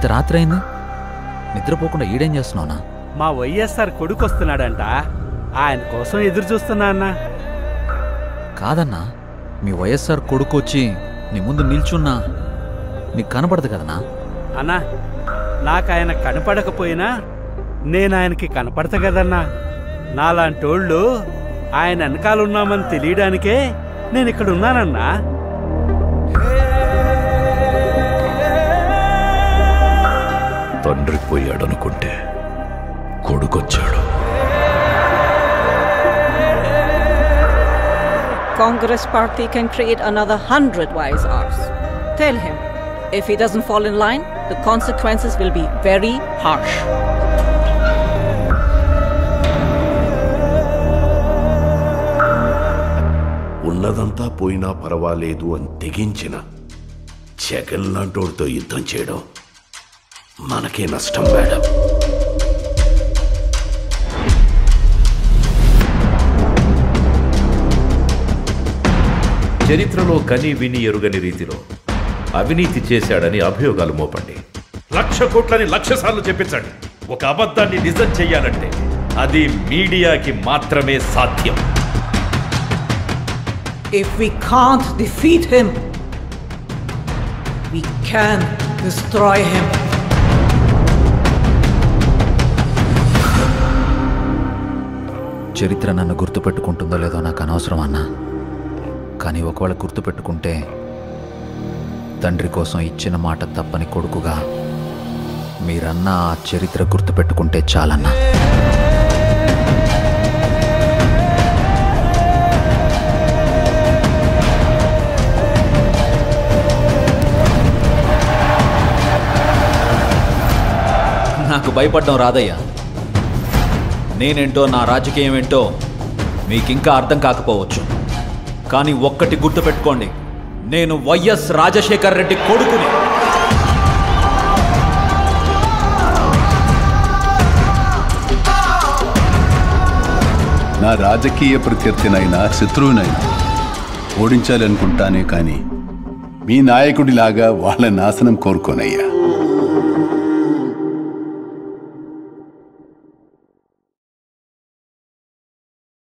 ఇంత రాత్రి అయింది, నిద్రపోకుండా ఈడేం చేస్తున్నావునా? మా వైఎస్ఆర్ కొడుకు వస్తున్నాడంట, ఆయన కోసం ఎదురు చూస్తున్నా అన్నా. కాదన్నా, మీ వైఎస్ఆర్ కొడుకు వచ్చి నీ ముందు నిల్చున్నా నీకు కనపడదు కదనా? అన్నా, నాకు ఆయన కనపడకపోయినా నేను ఆయనకి కనపడతా కదన్నా. నాలాంటోళ్ళు ఆయన వెనకాలన్నామని తెలియడానికే నేను ఇక్కడ ఉన్నానన్నా. తండ్రి పోయాడనుకుంటే కొడుకొచ్చాడు. Congress party can create another 100 YSRs. Tell him, if he doesn't fall in line, the consequences will be very harsh. ఉన్నదంతా పోయినా పర్వాలేదు అని తెగించిన జగన్ లాంటోడితో యుద్ధం చేయడం మనకే నష్టం మేడం. చరిత్రలో కని విని ఎరుగని రీతిలో అవినీతి చేశాడని అభియోగాలు మోపండి. 1,00,000 కోట్లని 1,00,000 సార్లు చెప్పించండి. ఒక అబద్ధాన్ని నిజం చెయ్యాలంటే అది మీడియాకి మాత్రమే సాధ్యం. If we can't defeat him, we can destroy him. చరిత్ర నన్ను గుర్తుపెట్టుకుంటుందో లేదో నాకు అనవసరం అన్నా, కానీ ఒకవేళ గుర్తుపెట్టుకుంటే తండ్రి కోసం ఇచ్చిన మాట తప్పని కొడుకుగా మీరన్నా ఆ చరిత్ర గుర్తుపెట్టుకుంటే చాలన్నా. నాకు భయపడడం రాదయ్యా. నేనేంటో, నా రాజకీయం ఏంటో మీకింకా అర్థం కాకపోవచ్చు, కానీ ఒక్కటి గుర్తుపెట్టుకోండి, నేను వైఎస్ రాజశేఖర్ రెడ్డి కొడుకుని. నా రాజకీయ ప్రత్యర్థినైనా శత్రువునైనా ఓడించాలనుకుంటానే కానీ మీ నాయకుడిలాగా వాళ్ళ నాశనం కోరుకోనయ్యా.